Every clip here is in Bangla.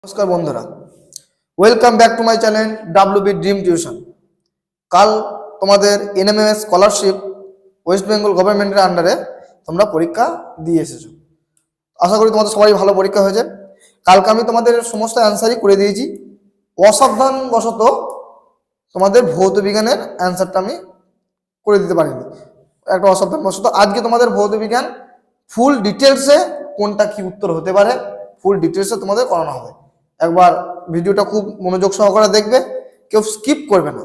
নমস্কার বন্ধুরা, welcome back to my channel WB dream tuition. কাল তোমাদের এনএমএমএস স্কলারশিপ ওয়েস্ট বেঙ্গল গভর্নমেন্টের আন্ডারে তোমরা পরীক্ষা দিয়ে এসেছো। আশা করি তোমাদের সবাই ভালো পরীক্ষা হয়েছে। কালকে আমি তোমাদের সমস্ত অ্যান্সারই করে দিয়েছি। অসাবধানবশত তোমাদের ভৌত বিজ্ঞানের অ্যান্সারটা আমি করে দিতে পারিনি, একটা অসাবধানবশত। আজকে তোমাদের ভৌত বিজ্ঞান ফুল ডিটেলসে কোনটা কি উত্তর হতে পারে ফুল ডিটেলসে তোমাদের করানো হবে। একবার ভিডিওটা খুব মনোযোগ সহকারে দেখবে, কেউ স্কিপ করবে না,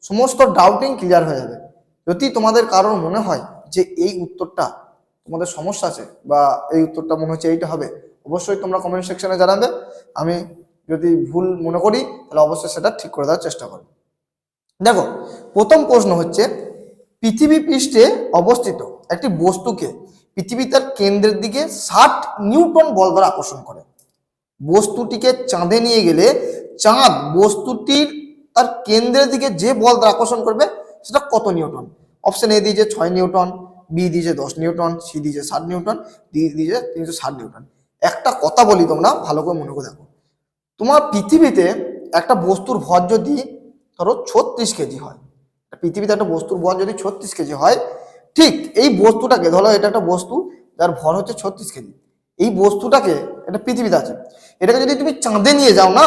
সমস্ত ডাউটিং ক্লিয়ার হয়ে যাবে। যদি তোমাদের কারোর মনে হয় যে এই উত্তরটা তোমাদের সমস্যা আছে বা এই উত্তরটা মনে হচ্ছে এইটা হবে, অবশ্যই তোমরা কমেন্ট সেকশনে জানাবে। আমি যদি ভুল মনে করি তাহলে অবশ্যই সেটা ঠিক করে দেওয়ার চেষ্টা করব। দেখো, প্রথম প্রশ্ন হচ্ছে, পৃথিবী পৃষ্ঠে অবস্থিত একটি বস্তুকে পৃথিবী তার কেন্দ্রের দিকে 60 নিউটন বল দ্বারা আকর্ষণ করে। বস্তুটিকে চাঁদে নিয়ে গেলে চাঁদ বস্তুটির তার কেন্দ্রের দিকে যে বল দ্বারা আকর্ষণ করবে সেটা কত নিউটন? অপশন এ দিয়েছে 6 নিউটন, বি দিয়েছে 10 নিউটন, সি দিয়েছে 60 নিউটন, ডি দিয়েছে 360 নিউটন। একটা কথা বলি, তোমরা ভালো করে মনে করে দেখো। তোমার পৃথিবীতে একটা বস্তুর ভর যদি ধরো 36 কেজি হয়, পৃথিবীতে একটা বস্তুর ভর যদি 36 কেজি হয়, ঠিক এই বস্তুটাকে ধরো, এটা একটা বস্তু যার ভর হচ্ছে 36 কেজি। এই বস্তুটাকে, এটা পৃথিবীতে আছে, এটাকে যদি তুমি চাঁদে নিয়ে যাও না,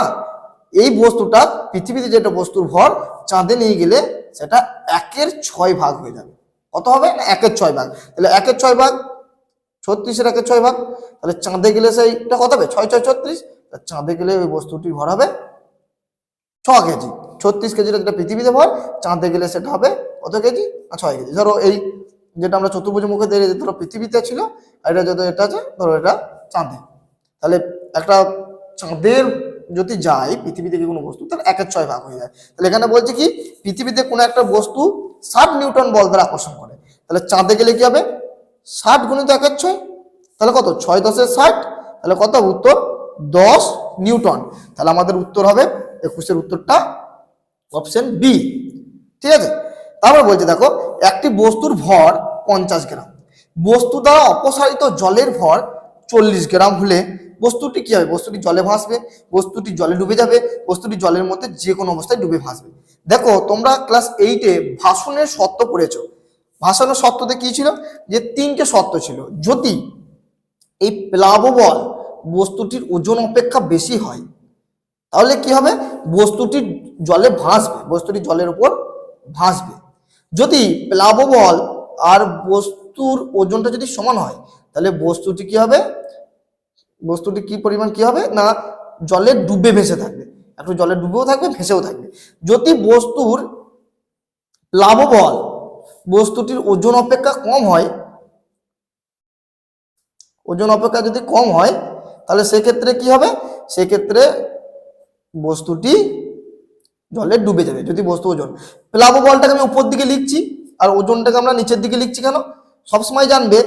এই বস্তুটা পৃথিবীতে যেটা বস্তুর ভর চাঁদে নিয়ে গেলে সেটা 1/6 ভাগ হয়ে যাবে। কত হবে না? 1/6 ভাগ। তাহলে 1/6 ভাগ 36-এর 1/6 ভাগ, তাহলে চাঁদে গেলে সেইটা কত হবে? 6 6 36। চাঁদে গেলে ওই বস্তুটির ভর হবে 6 কেজি। 36 কেজির যেটা পৃথিবীতে ভর, চাঁদে গেলে সেটা হবে কত কেজি? 6 কেজি। ধরো এই যেটা আমরা চতুর্ভুজ মুখে দিয়ে ধরো পৃথিবীতে ছিল, আর এটা যদি এটা আছে ধরো এটা চাঁদে, তাহলে একটা চাঁদের যদি যায় পৃথিবী থেকে কোনো বস্তু, তাহলে 1/6 ভাগ হয়ে যায়। তাহলে এখানে বলছে কি, পৃথিবীতে কোনো একটা বস্তু 60 নিউটন বল দ্বারা আকর্ষণ করে, তাহলে চাঁদে গেলে কি হবে? 60 গুণিত 1/6, তাহলে কত? 6 10 60, তাহলে কত উত্তর? 10 নিউটন। তাহলে আমাদের উত্তর হবে 21-এর উত্তরটা অপশন বি। ঠিক আছে, তারপরে বলছে দেখো, একটি বস্তুর ভর 50 গ্রাম, বস্তু দ্বারা অপসারিত জলের ভর 40 গ্রাম হলে বস্তুটি কি হবে? বস্তুটি জলে ভাসবে, বস্তুটি জলে ডুবে যাবে, বস্তুটি জলের মধ্যে যে কোনো অবস্থায় ডুবে ভাসবে। দেখো, তোমরা ক্লাস 8-এ ভাষণের শর্ত পড়েছো। ভাষণের শর্ততে কি ছিল? যে 3টে শর্ত ছিল। যদি এই প্লাববল বস্তুটির ওজন অপেক্ষা বেশি হয় তাহলে কি হবে? বস্তুটি জলে ভাসবে, বস্তুটি জলের উপর ভাসবে। যদি প্লাববল আর বস্তুর ওজনটা যদি সমান হয় তাহলে বস্তুটি কি হবে? বস্তুটি কি পরিমাণ কি হবে না, জলে ডুবে ভেসে থাকবে, একটু জলে ডুবেও থাকবে, ভেসেও থাকবে। যদি বস্তুর প্লাববল বস্তুটির ওজন অপেক্ষা কম হয়, ওজন অপেক্ষা যদি কম হয় তাহলে সেক্ষেত্রে কি হবে? সেক্ষেত্রে বস্তুটি জলে ডুবে যাবে। যদি বস্তু ওজন, প্লাববলটাকে আমি উপর দিকে লিখছি আর ওজনটাকে আমরা নিচের দিকে লিখছি কেন? সবসময় জানবে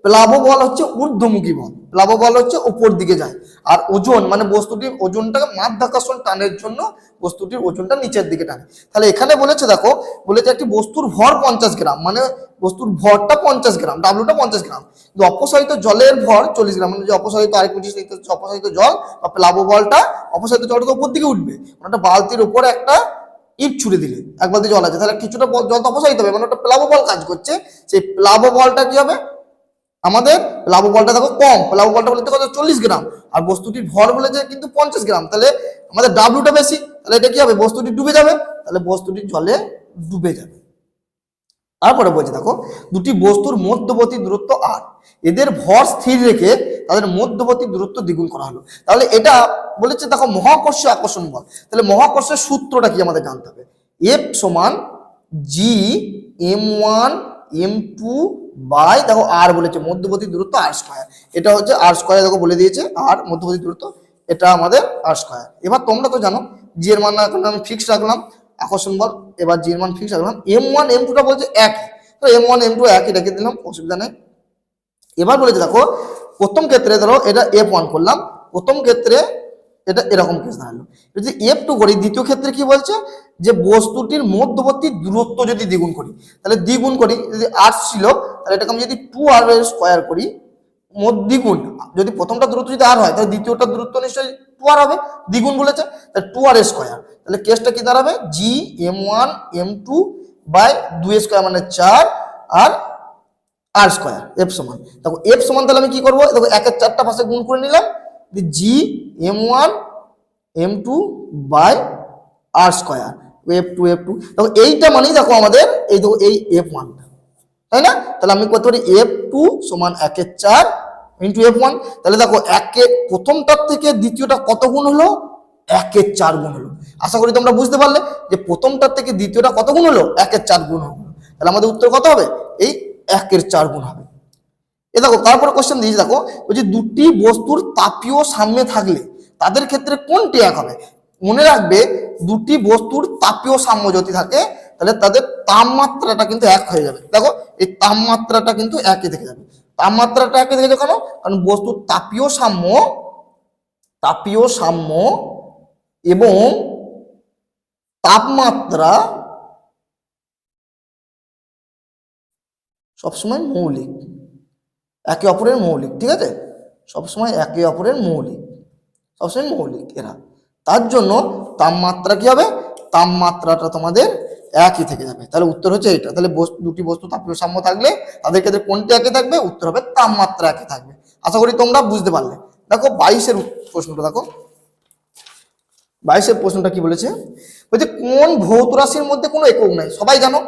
প্লাববল হচ্ছে ঊর্ধ্বমুখী বল, প্লাববল হচ্ছে উপর দিকে যায়, আর ওজন মানে বস্তুটির ওজনটাকে মাধ্যাকর্ষণ টানের জন্য বস্তুটির ওজনটা নিচের দিকে টানে। তাহলে এখানে বলেছে দেখো, বলেছে একটি বস্তুর ভর 50 গ্রাম, মানে বস্তুর ভরটা 50 গ্রাম, ডাব্লুটা 50 গ্রাম, কিন্তু অপসারিত জলের ভর 40 গ্রাম, মানে যে অপসারিত আরেক জিনিস নিতে হচ্ছে, অপসারিত জল বা প্লাববলটা, অপসারিত জলটা তো উপর দিকে উঠবে, একটা বালতির উপরে একটা ইট ছুড়ে দিলে এক বালতি জল আছে, তাহলে কিছুটা জল তো অপসারিত হবে, মানে একটা প্লাববল কাজ করছে। সেই প্লাববলটা কি হবে? আমাদের প্লাববলটা দেখো কম, প্লাববলটা বলতে কত? 40 গ্রাম, আর বস্তুটির ভর বলেছে কিন্তু 50 গ্রাম, তাহলে আমাদের ডাব্লুটা বেশি, তাহলে এটা কি হবে? বস্তুটি ডুবে যাবে, তাহলে বস্তুটি জলে ডুবে যাবে। তারপরে বলছে দেখো, দুটি বস্তুর মধ্যবর্তী দূরত্ব আর, এদের ভর স্থির রেখে তাদের মধ্যবর্তী দূরত্ব দ্বিগুণ করা হলো। তাহলে এটা বলেছে দেখো মহাকর্ষীয় আকর্ষণ বল, তাহলে মহাকর্ষের সূত্রটা কি আমাদের জানতে হবে। এফ সমান জি m1 m2 বাই দেখো আর বলেছে মধ্যবর্তী দূরত্ব আর স্কয়ার, এটা হচ্ছে আর স্কয়ার, দেখো বলে দিয়েছে আর মধ্যবর্তী দূরত্ব এটা আমাদের আর স্কয়ার। এবার তোমরা তো জানো জি এর মান এখন আমি ফিক্স রাখলাম আকর্ষণ বল, এবার জি এর মান ফিক্স রাখলাম, m1 m2টা বলছে একই, তো m1 m2 একই রেখে দিলাম, অসুবিধা নেই। এবার বলেছে দেখো, প্রথম ক্ষেত্রে ধরো এটা f1 করলাম, প্রথম ক্ষেত্রে এটা এরকম কেস দাঁড়ালো। যদি f2 করি, দ্বিতীয় ক্ষেত্রে কি বলছে যে বস্তুটির মধ্যবর্তী দূরত্ব যদি দ্বিগুণ করি, তাহলে দ্বিগুণ করি, যদি r ছিল তাহলে এটাকে আমি যদি 2r এর স্কয়ার করি, দ্বিগুণ, যদি প্রথমটা দূরত্ব যদি আর হয় তাহলে দ্বিতীয়টা দূরত্ব নিশ্চয়ই 2r হবে, দ্বিগুণ বলেছে, তাহলে 2r স্কয়ার, তাহলে কেসটা কি দাঁড়াবে জি m1 m2 বাই 2 স্কয়ার মানে 4 আর আর স্কয়ার এফ সমান। দেখো এফ সমান তাহলে আমি কি করবো, দেখো একের 4টা পাশে গুণ করে নিলাম, জি m1 m2 by R square f2 দেখো এইটা মানেই দেখো আমাদের এই দেখো এই f1, তাই না? তাহলে আমি করতে পারি f2 সমান 1/4 ইন্টু f1, তাহলে দেখো প্রথমটার থেকে দ্বিতীয়টা কত গুণ হলো, 1/4 গুণ হলো। আশা করি তোমরা বুঝতে পারলে যে প্রথমটার থেকে দ্বিতীয়টা কত গুণ হলো, 1/4 গুণ হলো। তাহলে আমাদের উত্তর কত হবে, এই 1/4 গুণ হবে। এ দেখো তারপরে কোশ্চেন দিয়েছে, দেখো বলছি দুটি বস্তুর তাপীয় সাম্যে থাকলে তাদের ক্ষেত্রে কোনটি এক হবে। মনে রাখবে দুটি বস্তুর তাপীয় সাম্য যদি থাকে তাহলে তাদের তাপমাত্রাটা কিন্তু এক হয়ে যাবে। দেখো এই তাপমাত্রাটা কিন্তু একই থেকে যাবে, তাপমাত্রাটা একই থেকে যাবে কেন, কারণ বস্তুর তাপীয় সাম্য এবং তাপমাত্রা সবসময় মৌলিক, একে অপরের মৌলিক, ঠিক আছে, সবসময় একে অপরের মৌলিক, সবসময় মৌলিক এরা। তার জন্য তাপমাত্রা কি হবে, তাপমাত্রাটা তোমাদের একই থেকে যাবে। তাহলে উত্তর হচ্ছে এইটা। তাহলে দুটি বস্তু তাপীয় সাম্য থাকলে তাদের ক্ষেত্রে কোনটি একই থাকবে, উত্তর হবে তাপমাত্রা একই থাকবে। আশা করি তোমরা বুঝতে পারলে। দেখো 22-এর প্রশ্নটা দেখো, 22-এর প্রশ্নটা কি বলেছে, বলছে কোন ভৌত রাশির মধ্যে কোনো একক নাই। সবাই জানো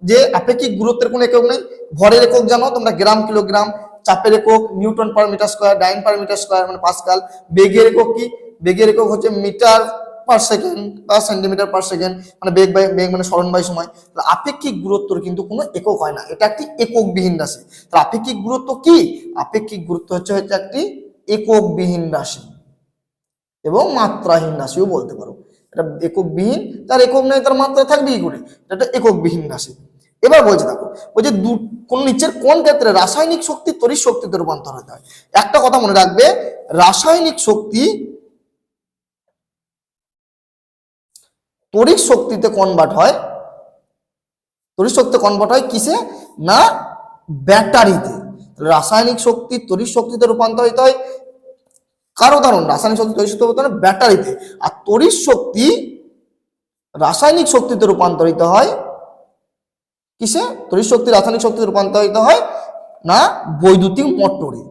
যে আপেক্ষিক গুরুত্বের কোনো একক নেই। ভরের একক জানো তোমরা গ্রাম কিলোগ্রাম, চাপের একক নিউটন পার মিটার স্কয়ার, ডাইন পার মিটার স্কয়ার মানে পাস্কাল। বেগের একক কি, বেগের একক হচ্ছে মিটার পার সেকেন্ড বা সেন্টিমিটার পার সেকেন্ড, মানে বেগ মানে সরণ বাই সময়। আপেক্ষিক গুরুত্বর কিন্তু কোনো একক হয় না, এটা একটি এককবিহীন রাশি। তাহলে আপেক্ষিক গুরুত্ব কি, আপেক্ষিক গুরুত্ব হচ্ছে একটি এককবিহীন রাশি এবং মাত্রাহীন রাশিও বলতে পারো। এটা এককবিহীন, তার একক নেই, তার মাত্রা থাকবে কি করে, এটা এককবিহীন রাশি। এবার বলছে দেখো, বলছে কোন নিচের কোন ক্ষেত্রে রাসায়নিক শক্তি তড়িৎ শক্তিতে রূপান্তর হতে হয়। একটা কথা মনে রাখবে, রাসায়নিক শক্তি তড়িৎ শক্তিতে কনভার্ট হয়, তড়িৎ শক্তিতে কনভার্ট হয় কিসে না, ব্যাটারিতে। রাসায়নিক শক্তি তড়িৎ শক্তিতে রূপান্তরিত হয় কার উদাহরণ, রাসায়নিক শক্তি তড়িৎ শক্তি রূপান্তর ব্যাটারিতে। আর তড়িৎ শক্তি রাসায়নিক শক্তিতে রূপান্তরিত হয় কিসে, তড়িৎ শক্তি রাসায়নিক শক্তিতে রূপান্তরিত হয় না বৈদ্যুতিক মোটরে।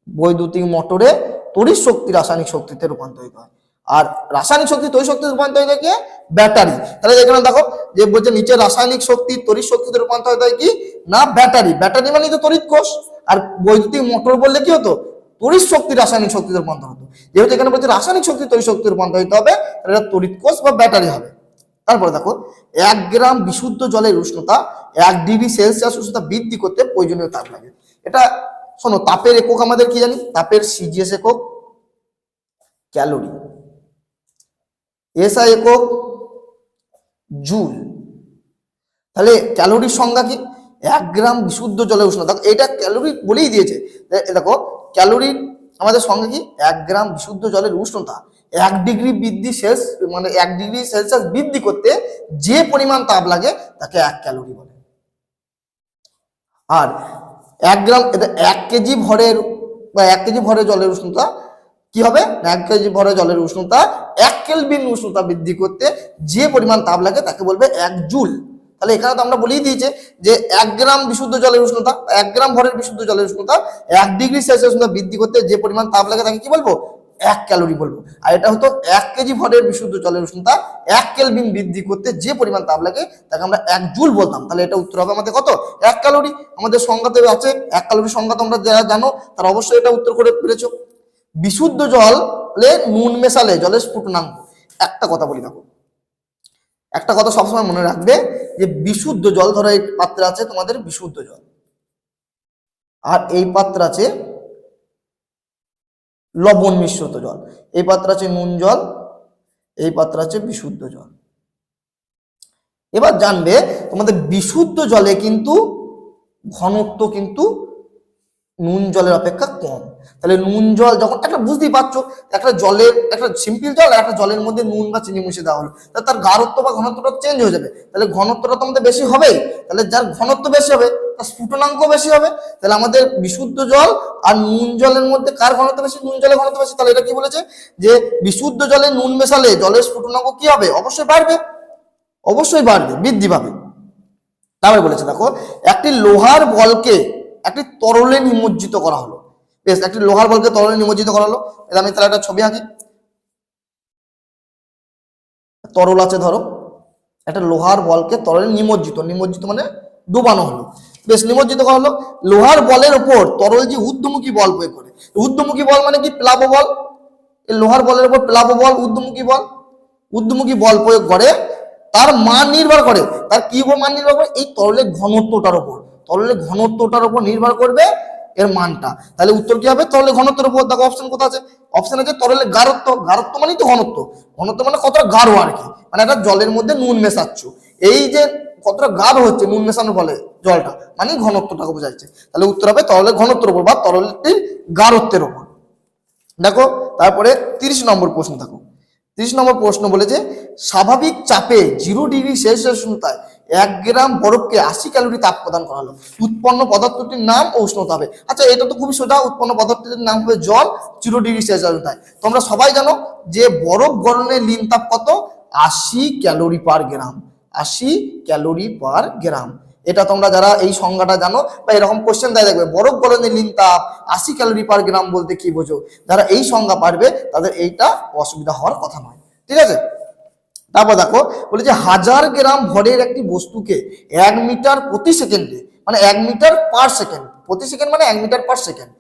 বৈদ্যুতিক মোটরে তড়িৎ শক্তি রাসায়নিক শক্তিতে রূপান্তরিত হয়, আর রাসায়নিক শক্তি তড়িৎ শক্তিতে রূপান্তরিত হয় কি, ব্যাটারি। তাহলে এখানে দেখো যে বলছে নিচে রাসায়নিক শক্তি তড়িৎ শক্তিতে রূপান্তরিত হয় কি না ব্যাটারি, ব্যাটারি মানে তো তড়িৎ কোষ। আর বৈদ্যুতিক মোটর বললে কি হতো, তড়িৎ শক্তি রাসায়নিক শক্তিতে রূপান্তর হতো। যেহেতু এখানে বলছে রাসায়নিক শক্তি তড়িৎ শক্তিতে রূপান্তরিত হবে, তাহলে এটা তড়িৎ কোষ বা ব্যাটারি হবে। তারপরে দেখো 1 গ্রাম বিশুদ্ধ জলের উষ্ণতা 1 ডিগ্রি সেলসিয়াস উষ্ণতা বৃদ্ধি করতে প্রয়োজনীয় তাপ লাগে। এটা শোনো, তাপের একক আমাদের কি জানি, তাপের সিজিএস একক ক্যালোরি, এসআই একক জুল। তাহলে ক্যালোরির সংজ্ঞা কি, 1 গ্রাম বিশুদ্ধ জলের উষ্ণতা, দেখো এটা ক্যালোরি বলেই দিয়েছে। দেখো ক্যালোরির আমাদের সংজ্ঞা কি, 1 গ্রাম বিশুদ্ধ জলের উষ্ণতা 1 ডিগ্রি বৃদ্ধি মানে 1 ডিগ্রি সেলসিয়াস বৃদ্ধি করতে যে পরিমাণ তাপ লাগে তাকে 1 ক্যালোরি বলে। আর 1 গ্রাম 1 কেজি ভরের বা 1 কেজি ভরের জলের উষ্ণতা কি হবে, 1 কেজি ভরের জলের উষ্ণতা 1 কেলভিন উষ্ণতা বৃদ্ধি করতে যে পরিমাণ তাপ লাগে তাকে বলবে 1 জুল। তাহলে এখানে তো আমরা বলেই দিয়েছে যে 1 গ্রাম বিশুদ্ধ জলের উষ্ণতা, 1 গ্রাম ভরের বিশুদ্ধ জলের উষ্ণতা 1 ডিগ্রি সেলসিয়াস উষ্ণতা বৃদ্ধি করতে যে পরিমাণ তাপ লাগে তাকে কি বলবো, 1 ক্যালোরি বলবো। আর এটা হতো 1 কেজি ভরের বিশুদ্ধ জলের উষ্ণতা 1 কেলভিন বৃদ্ধি করতে যে পরিমাণ তাপ লাগে তাকে আমরা 1 জুল বলতাম। তাহলে এটা উত্তর হবে আমাদের কত, 1 ক্যালোরি। আমাদের সংজ্ঞাতে আছে 1 ক্যালোরি সংজ্ঞা, তোমরা যারা জানো তারা অবশ্যই এটা উত্তর করে পেরেছো। বিশুদ্ধ জলে নুন মেশালে জলের স্ফুটনাঙ্ক। একটা কথা বলি দেখো, একটা কথা সবসময় মনে রাখবে যে বিশুদ্ধ জল, ধরো এই পাত্রে আছে তোমাদের বিশুদ্ধ জল, আর এই পাত্র আছে লবণ মিশ্রিত জল, এই পাত্র আছে নুন জল, এই পাত্র আছে বিশুদ্ধ জল। এবার জানবে তোমাদের বিশুদ্ধ জলে কিন্তু ঘনত্ব কিন্তু নুন জলের অপেক্ষা কম। তাহলে নুন জল যখন একটা বুঝতেই পারছো, একটা জলের একটা সিম্পল জল আর একটা জলের মধ্যে নুন বা চিনি মিশিয়ে দেওয়া হলো, তাহলে তার গাঢ়ত্ব বা ঘনত্বটা চেঞ্জ হয়ে যাবে। তাহলে ঘনত্বটা তো আমাদের বেশি হবেই, তাহলে যার ঘনত্ব বেশি হবে তার স্ফুটনাঙ্ক বেশি হবে। তাহলে আমাদের বিশুদ্ধ জল আর নুন জলের মধ্যে কার ঘনত্ব বেশি? নুন জলের ঘনত্ব বেশি। তাহলে এটা কি বলেছে যে বিশুদ্ধ জলে নুন মেশালে জলের স্ফুটনাঙ্ক কি হবে? অবশ্যই বাড়বে, অবশ্যই বাড়বে, বৃদ্ধি পাবে। তারপরে বলেছে দেখো, একটি লোহার বলকে একটি তরলে নিমজ্জিত করা হলো। বেশ, একটি লোহার বলকে তরলে নিমজ্জিত করা হলো। এটা আমি তাহলে একটা ছবি আঁকি। তরল আছে ধরো, একটা লোহার বলকে তরলে নিমজ্জিত, নিমজ্জিত মানে ডুবানো হলো। বেশ, নিমজ্জিত করা হলো। লোহার বলের উপর তরল যে ঊর্ধ্বমুখী বল প্রয়োগ করে, ঊর্ধ্বমুখী বল মানে কি? প্লাব বল। এই লোহার বলের উপর প্লাব বল, ঊর্ধ্বমুখী বল, ঊর্ধ্বমুখী বল প্রয়োগ করে। তার মান নির্ভর করে, তার কি উপর মান নির্ভর করে? এই তরলের ঘনত্বটার উপর, তরলের ঘনত্বটার উপর নির্ভর করবে এর মানটা। তাহলে উত্তর কি হবে? তরলের ঘনত্বের উপর। দেখো অপশন কোথা আছে? অপশন আছে তরলের গাঢ়ত্ব। গাঢ়ত্ব মানেই তো ঘনত্ব, ঘনত্ব মানে কতটা গাঢ় আর কি, মানে একটা জলের মধ্যে নুন মেশাচ্ছ, এই যে কতটা গাঢ় হচ্ছে নুন মেশানোর ফলে জলটা, মানে ঘনত্বটাকে বোঝাচ্ছে। তাহলে উত্তর হবে তরলের ঘনত্বের উপর বা তরলটির গাঢ়ত্বের উপর। দেখো তারপরে 30 নম্বর প্রশ্ন। দেখো 30 নম্বর প্রশ্ন বলেছে, স্বাভাবিক চাপে 0°C উষ্ণতায় 1 গ্রাম বরফকে 80 ক্যালোরি তাপ প্রদান করা হলো। উৎপন্ন পদার্থটির নাম ও উষ্ণতা হবে। আচ্ছা, এটা তো খুবই সোজা, উৎপন্ন পদার্থটির নাম হবে জল 0°C উষ্ণতায়। তোমরা সবাই জানো যে বরফ গলনের লিন তাপ কত? 80 ক্যালোরি পার গ্রাম, 80 ক্যালোরি পার গ্রাম। এটা তোমরা যারা এই সংজ্ঞাটা জানো বা এরকম কোশ্চেন দেয় দেখবে, বরফ গলনের লিন তাপ 80 ক্যালোরি পার গ্রাম বলতে কি বোঝো, যারা এই সংজ্ঞা পারবে তাদের এইটা অসুবিধা হওয়ার কথা নয়। ঠিক আছে, তারপর দেখো বলে যে 1000 গ্রাম ভরের একটি বস্তুকে 1 মিটার প্রতি সেকেন্ডে, মানে 1 মিটার পার সেকেন্ড, প্রতি সেকেন্ড মানে 1 মিটার পার সেকেন্ড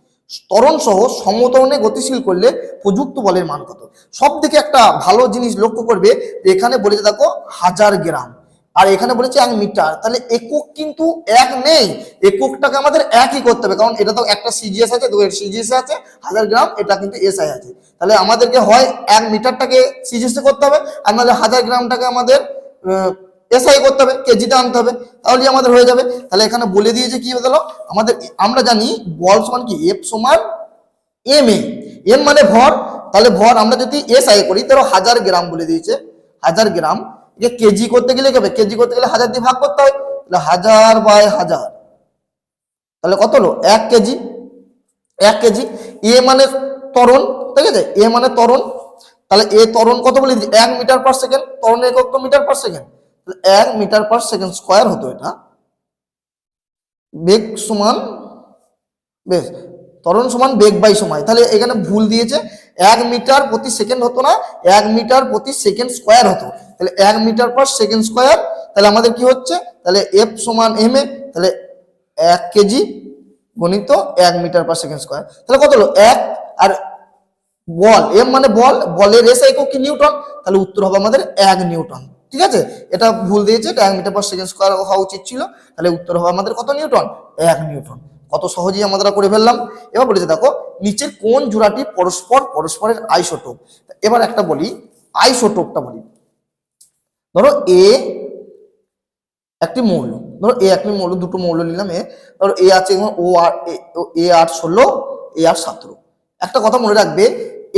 ত্বরণ সহ সমত্বরণে গতিশীল করলে প্রযুক্ত বলের মান কত? সব থেকে একটা ভালো জিনিস লক্ষ্য করবে যে এখানে বলেছে দেখো 1000 গ্রাম আর এখানে বলেছে 1 মিটার, তাহলে একক কিন্তু এক নেই, এককটাকে আমাদের একই করতে হবে, কারণ এটা তো একটা সিজিএস আছে, দুয়ের সিজিএস আছে 1000 গ্রাম, এটা কিন্তু এসআই আছে। তাহলে আমাদেরকে হয় 1 মিটারটাকে সিজিএস করতে হবে, আর নাহলে 1000 গ্রামটাকে আমাদের এসআই করতে হবে, কেজিতে আনতে হবে, তাহলে আমাদের হয়ে যাবে। তাহলে এখানে বলে দিয়েছে কি হয়ে গেল আমাদের, আমরা জানি বল সমান কি? এফ সমান এম এ, এম মানে ভর, তাহলে ভর আমরা যদি এসআই করি তাহলে 1000 গ্রাম বলে দিয়েছে, 1000 গ্রাম যে কেজি করতে গেলে কি হবে? কেজি করতে গেলে 1000 দিয়ে ভাগ করতে হয়, তাহলে 1000/1000, তাহলে কত হলো? 1 কেজি। 1 কেজি। এ মানে ত্বরণ, ঠিক আছে, এ মানে ত্বরণ, তাহলে এ ত্বরণ কত বলে দিচ্ছি? 1 মিটার পার সেকেন্ড, ত্বরণ একক তো metre per second, 1 metre per second square হতো এটা। বেগ সমান, বেশ, ত্বরণ সমান বেগ বাই সময়, তাহলে এখানে ভুল দিয়েছে, 1 মিটার প্রতি সেকেন্ড হতো না, 1 মিটার প্রতি সেকেন্ড স্কোয়ার হতো, তাহলে 1 মিটার পার সেকেন্ড স্কোয়ার। তাহলে আমাদের কি হচ্ছে? তাহলে এফ সমান এম এ, তাহলে 1 কেজি গণিত 1 মিটার পার সেকেন্ড স্কোয়ার, তাহলে কত হলো? 1। আর বল এম মানে বল, বলের এস একক কি? নিউটন, তাহলে উত্তর হবে আমাদের 1 নিউটন। ঠিক আছে, এটা ভুল দিয়েছে, এটা 1 মিটার পার সেকেন্ড স্কোয়ার হওয়া উচিত ছিল, তাহলে উত্তর হবে আমাদের কত নিউটন? 1 নিউটন। কত সহজেই আমরা করে ফেললাম। এবার বলেছে দেখো নিচের কোন জোড়াটি পরস্পরের আইসোটোপ। এবার একটা বলি, আইসোটোপটা বলি। ধরো এ একটি মৌল, ধরো এ একটি মৌল, দুটো মৌল নিলাম এ, ধরো এ আছে ও আর এ 8/16, এ 8/17। একটা কথা মনে রাখবে,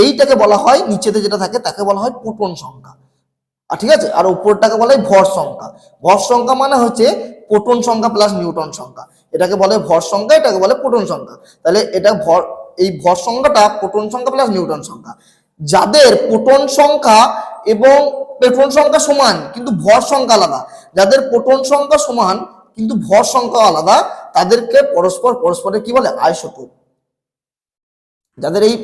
এইটাকে বলা হয়, নিচেতে যেটা থাকে তাকে বলা হয় প্রোটন সংখ্যা, আর ঠিক আছে, আর উপরটাকে বলা হয় ভর সংখ্যা। ভর সংখ্যা মানে হচ্ছে প্রোটন সংখ্যা প্লাস নিউটন সংখ্যা, এটাকে বলে ভর সংখ্যা, এটাকে বলে প্রোটন সংখ্যা। তাহলে এটা ভর, এই ভর সংখ্যাটা প্রোটন সংখ্যা প্লাস নিউটন সংখ্যা। যাদের প্রোটন সংখ্যা এবং প্রোটন সংখ্যা সমান কিন্তু ভর সংখ্যা আলাদা, যাদের প্রোটন সংখ্যা সমান কিন্তু ভর সংখ্যা আলাদা, তাদেরকে পরস্পরের কি বলে? আইসোটোপ। যাদের এই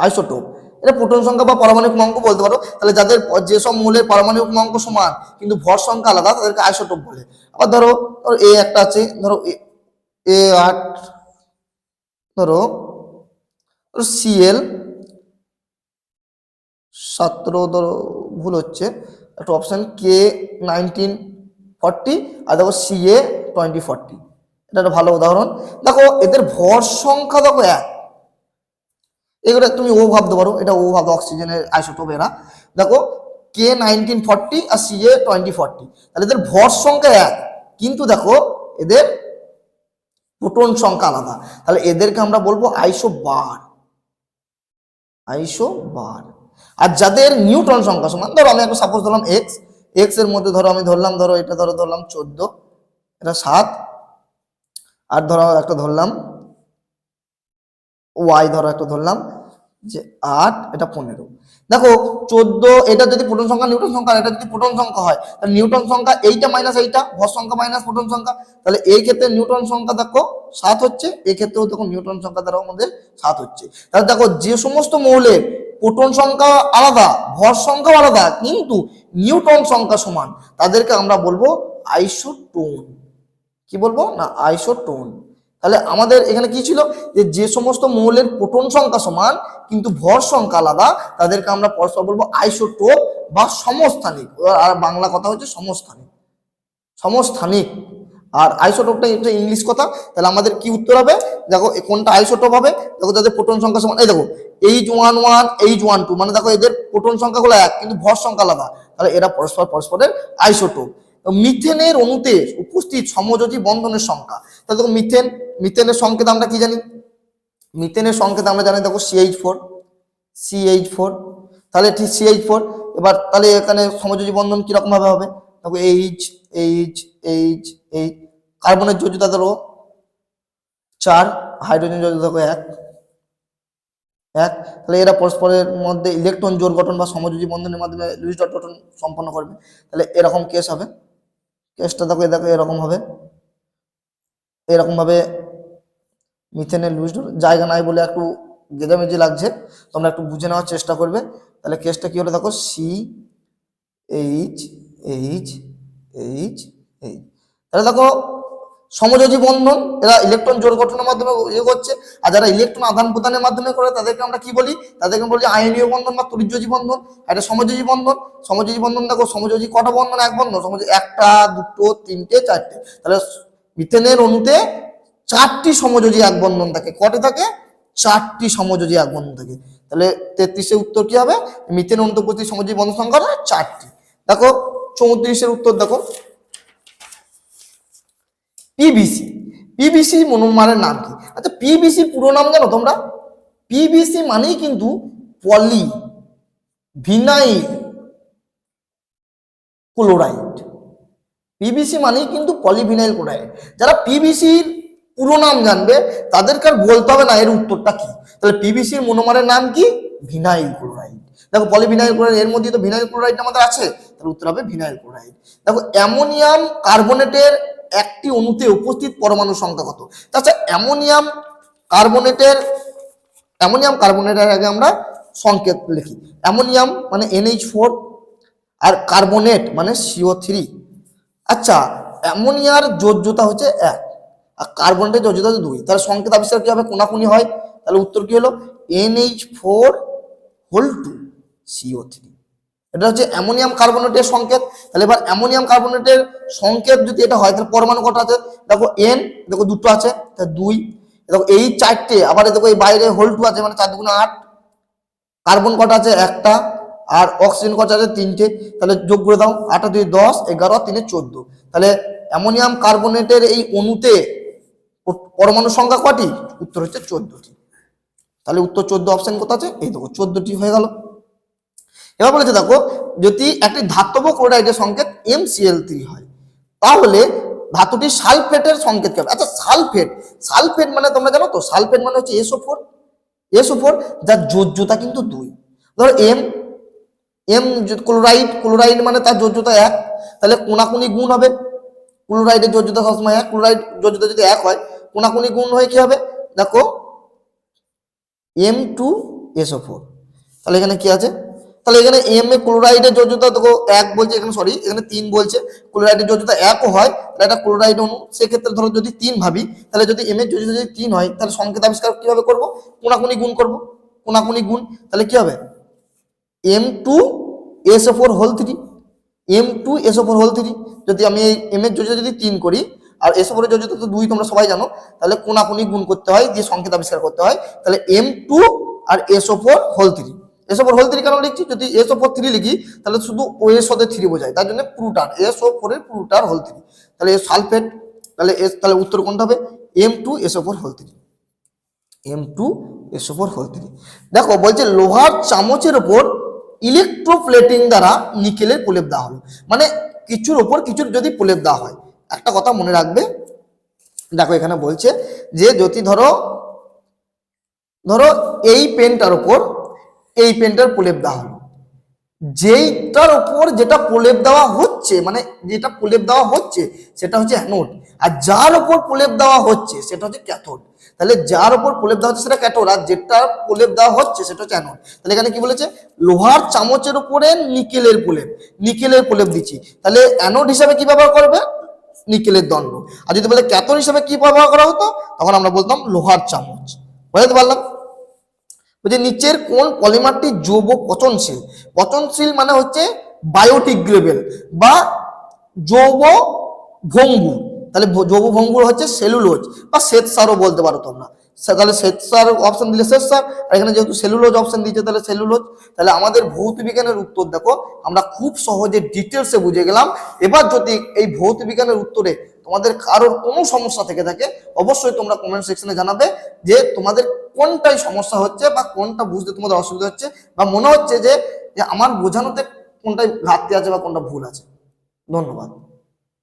আইসোটোপ, এটা প্রোটন সংখ্যা বা পারমাণবিক ক্রমাঙ্ক বলতে পারো। তাহলে যাদের যেসব মৌলের পারমাণবিক ক্রমাঙ্ক সমান কিন্তু ভর সংখ্যা আলাদা, তাদেরকে আইসোটোপ বলে। আবার ধরো এ একটা আছে, ধরো এ 8, ধরো Cl17, ধরো ভুল হচ্ছে একটা অপশন, K1940, আর দেখো Ca2040, এটা একটা ভালো উদাহরণ। দেখো এদের ভর সংখ্যা দেখো 1, এগুলো তুমি ও ভাবতে পারো, এটা ও ভাবো, অক্সিজেনের আইসোটোপ এরা। দেখো K1940 আর Ca2040, তাহলে এদের ভর সংখ্যা 1, কিন্তু দেখো এদের প্রোটন সংখ্যা আলাদা, তাহলে এদেরকে আমরা বলবো আইসোবার। আইসোবার। আর যাদের নিউট্রন সংখ্যা সমান, ধরো আমি একটা সাপোজ ধরলাম এক্স, এক্স এর মধ্যে ধরো আমি ধরলাম, ধরো এটা ধরলাম 14, এটা 7, আর ধরো একটা ধরলাম ওয়াই, ধরো একটা ধরলাম যে 8, এটা 15। দেখো 14, এটা যদি প্রোটন সংখ্যা নিউটন সংখ্যা, এটা যদি প্রোটন সংখ্যা হয় তাহলে নিউটন সংখ্যা এইটা মাইনাস এইটা, ভর সংখ্যা মাইনাস প্রোটন সংখ্যা, তাহলে এই ক্ষেত্রে নিউটন সংখ্যা দেখো 7 হচ্ছে, এই ক্ষেত্রেও দেখো নিউটন সংখ্যা দ্বারা আমাদের 7 হচ্ছে। তাহলে দেখো যে সমস্ত মৌলের প্রোটন সংখ্যা আলাদা, ভর সংখ্যা আলাদা, কিন্তু নিউটন সংখ্যা সমান, তাদেরকে আমরা বলবো আইসোটোন। কি বলবো না, আইসোটোন। তাহলে আমাদের এখানে কি ছিল, যে সমস্ত মৌলের প্রোটন সংখ্যা সমান কিন্তু ভর সংখ্যা আলাদা, তাদেরকে আমরা পরস্পর বলবো আইসোটোপ বা সমস্থানিক। আর বাংলা কথা হচ্ছে সমস্থানিক, সমস্থানিক। আর আইসোটোপটা এটা ইংলিশ কথা। তাহলে আমাদের কি উত্তর হবে, দেখো কোনটা আইসোটোপ হবে, দেখো যাদের প্রোটন সংখ্যা সমান, এই দেখো H11 H12, মানে দেখো এদের প্রোটন সংখ্যাগুলো এক কিন্তু ভর সংখ্যা আলাদা, তাহলে এরা পরস্পরের আইসোটোপ। মিথেনের অণুতে উপস্থিত সমযোজী বন্ধনের সংখ্যা, তাহলে দেখো মিথেনের সংকেত আমরা কি জানি, মিথেনের সংকেত আমরা জানি দেখো CH4, তাহলে ঠিক CH4। এবার তাহলে এখানে সমযোজী বন্ধন কিরকম ভাবে হবে, দেখো H, কার্বনের যোজ্যতা ধরো 4, হাইড্রোজেন যোজ্যতা দেখো 1, তাহলে এরা পরস্পরের মধ্যে ইলেকট্রন জোড় গঠন বা সমযোজী বন্ধনের মাধ্যমে লুইস ডট গঠন সম্পন্ন করবে। তাহলে এরকম কেস হবে, কেসটা দেখো এরকম হবে, এরকম ভাবে মিথেনের লুইস ডট, জায়গা নাই বলে একটু গেজামেজি লাগছে, তোমরা একটু বুঝে নেওয়ার চেষ্টা করবে। তাহলে কেসটা কি হলো দেখো CH, তাহলে দেখো সমযোজী বন্ধন, এরা ইলেকট্রন জোড় গঠনের মাধ্যমে ইয়ে করছে, আর যারা ইলেকট্রন আদান প্রদানের মাধ্যমে করে তাদেরকে আমরা কি বলি, তাদেরকে বলি আয়নীয় বন্ধন বা তড়িৎযোজী বন্ধন। এটা সমযোজী বন্ধন। সমযোজী বন্ধন দেখো সমযোজী কটা বন্ধন, এক বন্ধন, সমযোজী 1টা 2টো 3টে 4টে। তাহলে মিথেনের অণুতে 4টি সমযোজী এক বন্ধন থাকে। কটে থাকে, 4টি সমযোজী এক বন্ধন থাকে। তাহলে 33-এর উত্তর কি হবে, মিথেন অণুতে উপস্থিত সমযোজী বন্ধন সংখ্যা 4টি। দেখো 34-এর উত্তর দেখো পিবিসি মনোমারের নাম কি? আচ্ছা পিবিসি পুরো নাম জানো তোমরা? পিবিসি মানেই কিন্তু পলি ভিনাইল ক্লোরাইড। পিবিসি মানেই কিন্তু পলিভিনাইল ক্লোরাইড। যারা পিবিসির পুরো নাম জানবে তাদেরকে আর বলতে হবে না এর উত্তরটা কি। তাহলে পিবিসির মনোমারের নাম কি, ভিনাইল ক্লোরাইড। দেখো পলিভিনাইল ক্লোরাইড, এর মধ্যে তো ভিনাইল ক্লোরাইড আমাদের আছে, তাহলে উত্তর হবে ভিনাইল ক্লোরাইড। দেখো অ্যামোনিয়াম কার্বনেটের একটি অণুতে উপস্থিত পরমাণু সংখ্যা কত? আচ্ছা অ্যামোনিয়াম কার্বনেটের আগে আমরা সংকেত লিখি। অ্যামোনিয়াম মানে NH4, আর কার্বনেট মানে CO3। আচ্ছা অ্যামোনিয়ার যোজ্যতা হচ্ছে 1 আর কার্বনেটের যোজ্যতা হচ্ছে 2, তাহলে সংকেত আবিষ্কার কি হবে, কোনাকুনি হয়। তাহলে উত্তর কি হলো, NH4 CO3। এটা হচ্ছে অ্যামোনিয়াম কার্বনেটের সংকেত। তাহলে এবার অ্যামোনিয়াম কার্বনেটের সংকেত যদি এটা হয় তাহলে পরমাণু কটা আছে, দেখো N দেখো 2টো আছে, তাহলে 2, দেখো এই 4টে, আবার দেখো এই বাইরে +2 আছে, মানে 4 2 8। কার্বন কটা আছে, 1টা, আর অক্সিজেন কটা আছে, 3টে। তাহলে যোগ করে দাও, 8 2 10, 11 3 14। তাহলে অ্যামোনিয়াম কার্বনেটের এই অণুতে পরমাণু সংখ্যা কটি, উত্তর হচ্ছে 14টি। তাহলে উত্তর 14 অপশন কোথা আছে, এই দেখো 14টি হয়ে গেল। এবার বলেছে দেখো যদি একটি ধাতব ক্লোরাইডের সংকেত MCl3 হয় তাহলে ধাতুটির সালফেটের সংকেত কি হবে? আচ্ছা সালফেট মানে তোমরা জানো তো, সালফেট মানে হচ্ছে SO4, যার যোজ্যতা কিন্তু 2। ধরো এম ক্লোরাইড মানে তার যোজ্যতা 1, তাহলে কোনাকুনি গুণ হবে, ক্লোরাইডের যোজ্যতা সবসময় 1, ক্লোরাইড যোজ্যতা যদি 1 হয় কোনাকুনি গুণ হয়ে কি হবে, দেখো M2SO4। তাহলে এখানে কি আছে, তাহলে এখানে ক্লোরাইডের যোজ্যতা দেখো 1 বলছে, এখানে সরি এখানে 3 বলছে, ক্লোরাইডের যোজ্যতা 1ও হয় তাহলে এটা ক্লোরাইড অণু। সেক্ষেত্রে ধরো যদি 3 ভাবি, তাহলে যদি এর যোজ্যতা যদি 3 হয় তাহলে সংকেত আবিষ্কার কিভাবে করব, কোনাকুনি গুণ করব, কোনাকুনি গুণ। তাহলে কি হবে, M2SO4 যদি আমি এই এর যোজ্যতা যদি 3 করি আর SO4 এর যোজ্যতা তো 2 তোমরা সবাই জানো, তাহলে কোনাকুনি গুণ করতে হয়, দিয়ে সংকেত আবিষ্কার করতে হয়। তাহলে M2 আর SO4 কেন লিখছি, যদি SO4 লিখি তাহলে শুধু OS সাথে 3 বোঝায়, তার জন্য পুরোটার SO4 এর পুরোটার হোল 3। তাহলে সালফেট, তাহলে উত্তর কোনটা হবে, M2SO4 হোল 3। M2SO4 দেখো বলছে লোহার চামচের ওপর ইলেকট্রোপ্লেটিং দ্বারা নিকেলের প্রলেপ দেওয়া হলো, মানে কিছুর ওপর কিছুর যদি প্রলেপ দেওয়া হয়, একটা কথা মনে রাখবে। দেখো এখানে বলছে যে যদি ধরো এই পেনটার ওপর এই পেনটার প্রলেপ দেওয়া হলো, যেইটার ওপর যেটা প্রলেপ দেওয়া হচ্ছে, মানে যেটা প্রলেপ দেওয়া হচ্ছে সেটা হচ্ছে অ্যানোড, আর যার ওপর প্রলেপ দেওয়া হচ্ছে সেটা হচ্ছে ক্যাথোড। তাহলে যার ওপর প্রলেপ দেওয়া হচ্ছে সেটা ক্যাথোড, আর যেটা প্রলেপ দেওয়া হচ্ছে সেটা হচ্ছে অ্যানোড। তাহলে এখানে কি বলেছে, লোহার চামচের উপরে নিকেলের প্রলেপ দিচ্ছি, তাহলে অ্যানোড হিসাবে কি ব্যবহার করবে, নিকেলের দণ্ড। আর যদি বলে ক্যাথোড হিসাবে কি ব্যবহার করা হতো, তখন আমরা বলতাম লোহার চামচ। বুঝতে পারলাম। বলছে নিচের কোন পলিমারটি জৈব পচনশীল, পচনশীল মানে হচ্ছে বায়োডিগ্রেডেবল বা জৈব ভঙ্গুর। তাহলে জৈব ভঙ্গুর হচ্ছে সেলুলোজ বা শ্বেতসারও বলতে পারো তোমরা। তাহলে শ্বেতসার অপশন দিলে শ্বেতসার, আর এখানে যেহেতু সেলুলোজ অপশন দিচ্ছে তাহলে সেলুলোজ। তাহলে আমাদের ভৌত বিজ্ঞানের উত্তর দেখো আমরা খুব সহজে ডিটেলসে বুঝে গেলাম। এবার যদি এই ভৌত বিজ্ঞানের উত্তরে তোমাদের কারোর কোনো সমস্যা থেকে থাকে, অবশ্যই তোমরা কমেন্ট সেকশনে জানাবে যে তোমাদের কোনটাই সমস্যা হচ্ছে বা কোনটা বুঝতে তোমাদের অসুবিধা হচ্ছে, বা মনে হচ্ছে যে আমার বোঝানোতে কোনটাই ঘাটতি আছে বা কোনটা ভুল আছে। ধন্যবাদ।